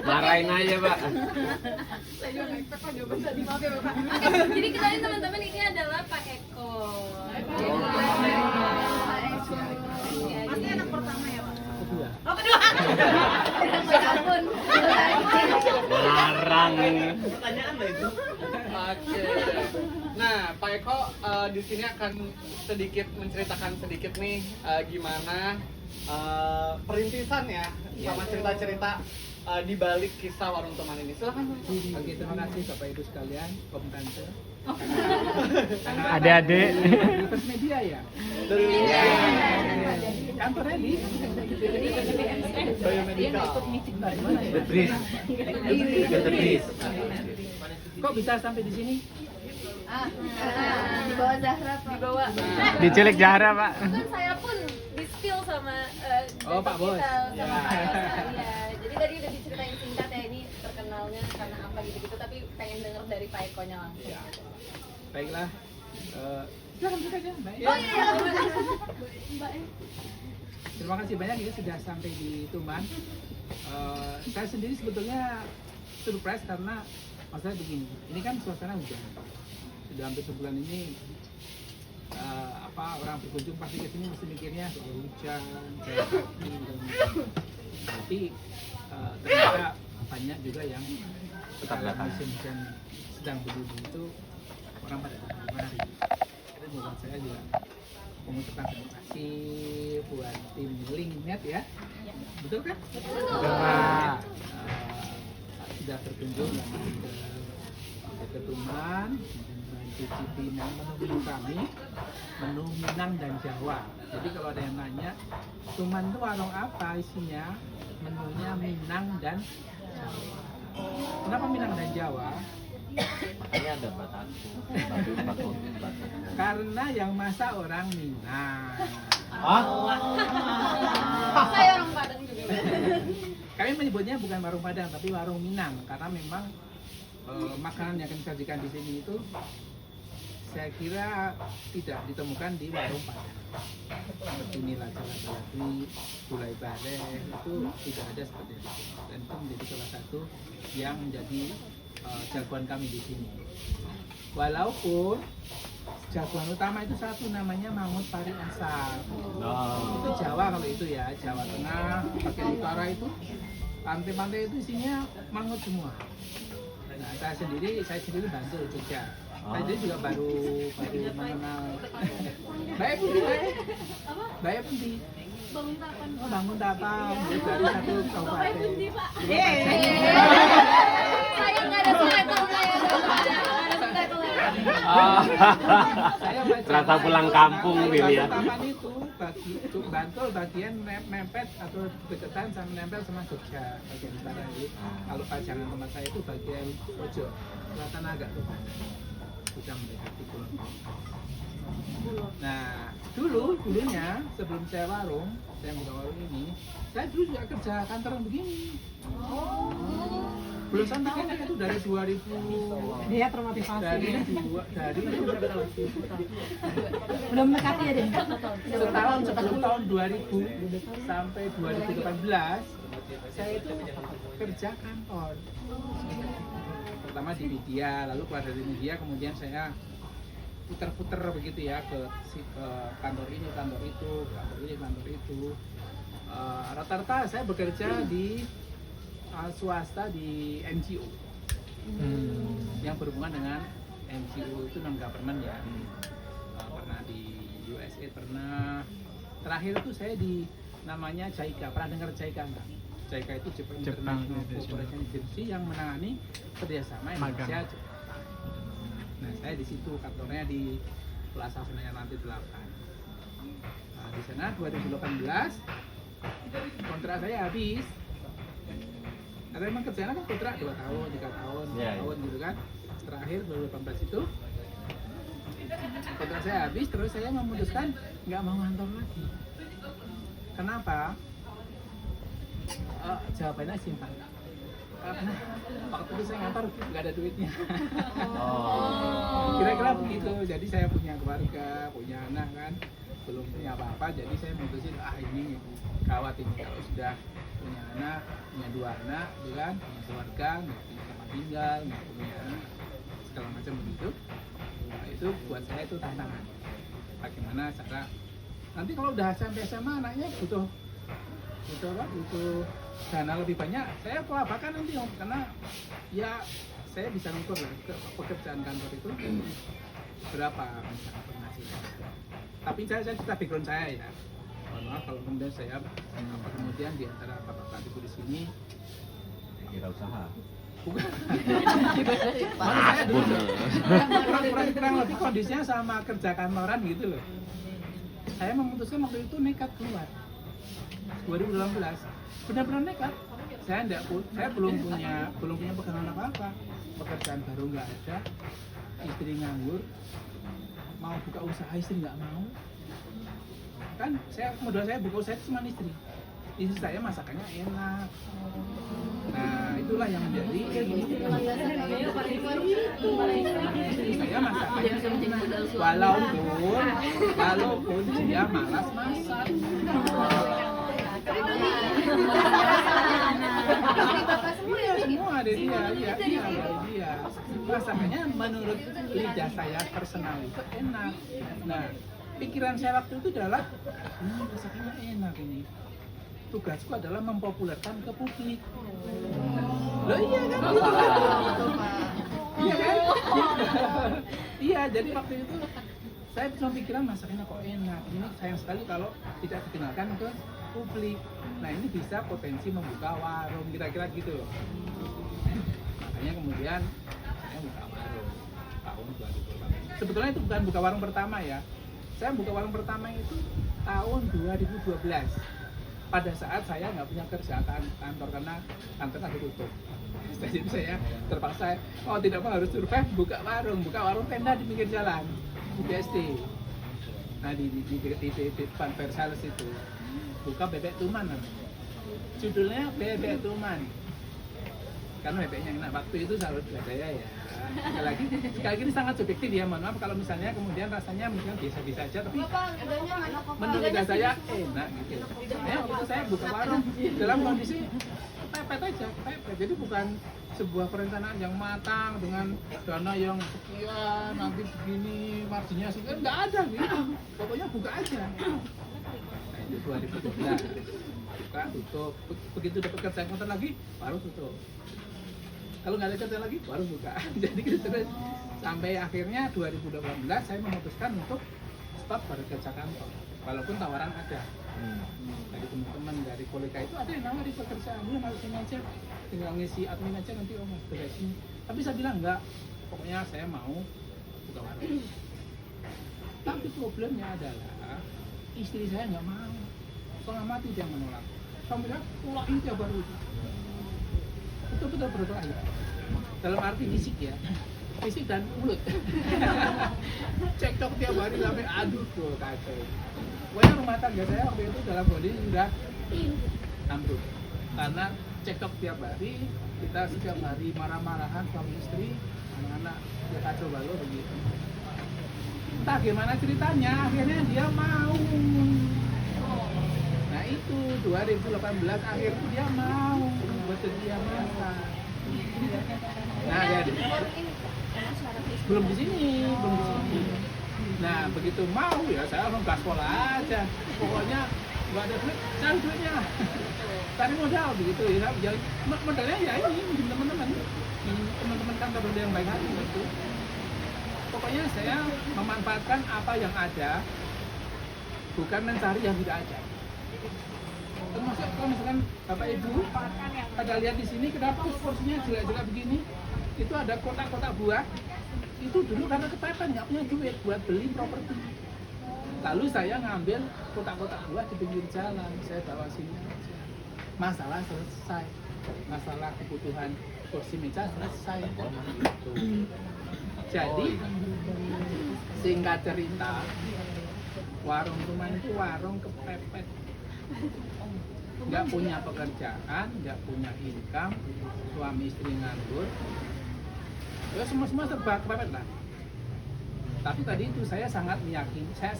Marahin aja, Pak. Maaf ya Bapak. Jadi kenalin teman-teman, ini adalah Pak Eko. Pasti anak pertama ya Pak? Kedua. Oh kedua. Ya ampun. Larang ini. Pertanyaan lah itu. Oke. Nah, Pak Eko di sini akan sedikit menceritakan sedikit nih gimana perintisan ya sama cerita-cerita di balik kisah Warung Teman ini. Silakan. Oke, terima kasih Bapak Ibu sekalian, Om Tante. Adik-adik. First Media ya? Dari Kantornya di Biomedical. The Breeze. The Breeze. Kok bisa sampai di sini? Di bawah Zahra Pak. Di bawah. Diculik Zahra, Pak. Kan saya pun di spill sama Oh, Pak Bos. sama Ya. Pak Bos. Iya. Jadi tadi udah diceritain singkat ya, ini terkenalnya karena apa gitu-gitu, tapi pengen denger dari Pak Eko-nya langsung. Ya. Baiklah. Silakan buka aja, Mbak. Oh iya, Mbak. Terima kasih banyak ya sudah sampai di Tuman. Saya sendiri sebetulnya surprise karena masalah begini. Ini kan suasana hujan. Sudah hampir sebulan ini orang berkunjung pasti ke sini mesti mikirnya soal hujan, kayak kaki dan tapi ternyata banyak juga yang Tetap datang. musim hujan sedang berdiri itu orang pada kemari. Itu buat saya juga mengucapkan terima kasih buat tim Linknet ya. Betul kan? Betul. Pak. Sudah berkunjung ke Tuman mencicipi menu kami, menu Minang dan Jawa. Jadi kalau ada yang nanya, Tuman itu warung apa isinya? Menunya Minang dan Jawa. Kenapa Minang dan Jawa? Makanya ada bataku. Karena yang masak orang Minang. Saya orang Padang juga. Kami menyebutnya bukan warung Padang, tapi warung Minang karena memang makanan yang kami sajikan di sini itu saya kira tidak ditemukan di warung Padang. Seperti nila jala-jalabi, gulai bareh itu tidak ada seperti itu. Dan itu menjadi salah satu yang menjadi jagoan kami di sini. Walaupun jagoan utama itu satu namanya mangut pari asar. Itu Jawa kalau itu ya, Jawa Tengah, bagian utara itu pantai-pantai itu isinya mangut semua. Nah, saya sendiri Bantul Jogja. Saya sendiri juga baru mengenal. Baik Pundi, Baik Pundi. Bangun tapan. Oh, Bangun Tapan dari satu kabupaten. Saya nggak ada subtitle-nya ya. Nggak ada subtitle-nya. Saya baca Ternyata pulang kampung, Will, ya. Bangun Tapan itu Bantul bagian mepet atau deketan sama nempel sama Jogja bagian utara ini. Kalau pajangan tempat saya itu bagian pojok selatan agak tuh. Sudah mendekati Kulon. Nah, dulunya sebelum saya buka warung ini, saya dulu juga kerja kantoran begini. Belasan tahun itu dari 2000. Dia termotivasi. Dari Belum mendekati ya deh. setahun 2000 sampai 2018 saya itu kerja kantor. Pertama di media, lalu keluar dari media kemudian saya putar-putar begitu ya ke kantor ini, kantor itu, kantor itu. Rata-rata saya bekerja di swasta di NGO yang berhubungan dengan NGO itu non government ya. Pernah di USA, pernah terakhir itu saya di namanya JICA. Pernah dengar JICA enggak? JICA itu Jepang International Cooperation Agency yang menangani kerjasama Indonesia Jepang. Nah, saya di situ kantornya di Plaza Senayan Lantai 8. Nah, di sana 2018 kontrak saya habis. Karena memang kerjanya kan kontrak 2 tahun, 3 tahun, 4 tahun gitu kan. Terakhir 2018 itu kontrak saya habis, terus saya memutuskan nggak mau ngantor lagi. Kenapa? Jawabannya simpel. Karena waktu itu saya ngantor nggak ada duitnya. Kira-kira begitu. Jadi saya punya keluarga, punya anak kan, belum punya apa-apa. Jadi saya memutusin ini gawat ini kalau sudah punya anak, punya 2 anak, gitu kan, punya keluarga, nggak punya tempat tinggal, nggak punya segala macam begitu. Nah, itu buat saya itu tantangan. Bagaimana cara nanti kalau udah sampai SMA anaknya butuh dana lebih banyak, saya kelabakan nanti Om, karena ya saya bisa ngukur lah pekerjaan kantor itu berapa misalnya penghasilan. Tapi saya cerita background saya ya. Mohon maaf kalau kemudian saya kemudian di antara bapak-bapak ibu di sini Kira usaha. bukan. Malah saya dulu kurang lebih kondisinya sama kerja kantoran gitu loh. Saya memutuskan waktu itu nekat keluar 2018, benar-benar nekat. Saya belum punya pegangan apa-apa, pekerjaan baru nggak ada, istri nganggur, mau buka usaha istri nggak mau. Kan modal saya buka usaha cuma istri saya masakannya enak. Nah itulah yang menjadi istri saya masakannya enak, walaupun dia malas masak. Iya semua ada dia. Masakannya menurut lidah saya personal itu enak. Nah pikiran saya waktu itu adalah masakannya enak ini. Tugasku adalah mempopulerkan ke publik. Loh iya kan? Iya kan? Iya, jadi waktu itu saya cuma pikiran masakannya kok enak. Ini sayang sekali kalau tidak dikenalkan ke publik. Nah ini bisa potensi membuka warung, kira-kira gitu loh. Makanya kemudian saya buka warung tahun 2018. Sebetulnya itu bukan buka warung pertama ya. Saya buka warung pertama itu tahun 2012. Pada saat saya nggak punya kerja kantor karena kantor lagi tutup. Jadi saya terpaksa tidak mau harus survive buka warung tenda di pinggir jalan di BSD. Nah di depan Versailles itu buka bebek tuman namanya. Judulnya bebek tuman karena bebeknya enak. Waktu itu salut saya ya. Sekali lagi ini sangat subjektif ya, mohon maaf kalau misalnya kemudian rasanya mungkin biasa-biasa aja, tapi menurut lidah saya enak gitu. Ya waktu itu saya buka warung dalam kondisi pepet aja, jadi bukan sebuah perencanaan yang matang dengan dana yang sekian, nanti begini marginnya sekian, nggak ada gitu, pokoknya buka aja. Nah itu 2012 buka tutup, begitu dapat kerjaan kantor lagi baru tutup. Kalau nggak ada kerja lagi baru buka. Jadi terus sampai akhirnya 2018 saya memutuskan untuk stop kerja kantor walaupun tawaran ada dari teman-teman dari kolega itu ada yang nawari pekerjaan, lu harus ini aja tinggal ngisi admin aja nanti mas beresin. Tapi saya bilang enggak, pokoknya saya mau buka warung. Tapi problemnya adalah istri saya nggak mau, setengah mati dia menolak. Sampai dia tolak ini tiap baru betul-betul berdoa ya. Dalam arti fisik ya, fisik dan mulut. Cekcok tiap hari sampai aduh tuh kacau. Pokoknya rumah tangga saya waktu itu dalam kondisi sudah ambruk karena cekcok tiap hari, kita setiap hari marah-marahan suami istri, anak-anak ya kacau balau begitu. Entah gimana ceritanya, akhirnya dia mau. Nah itu 2018 akhir dia mau bersedia masak. Nah ya, belum di sini. Nah begitu mau ya saya langsung gaspol aja. Pokoknya nggak ada duit, cari duitnya, cari modal begitu ya. Modalnya ya ini teman-teman kantor yang baik hati gitu. Pokoknya saya memanfaatkan apa yang ada, bukan mencari yang tidak ada. Termasuk kalau misalkan Bapak Ibu pada lihat di sini kenapa porsinya jelek-jelek begini, itu ada kotak-kotak buah. Itu dulu karena kepepet nggak punya duit buat beli properti. Lalu saya ngambil kotak-kotak buah di pinggir jalan, saya bawa sini aja. Masalah selesai, masalah kebutuhan kursi meja selesai. Jadi singkat cerita, warung rumah itu warung kepepet. Nggak punya pekerjaan, nggak punya income, suami istri nganggur, ya semua serba kepepet lah. Tapi tadi itu saya sangat meyakini, saya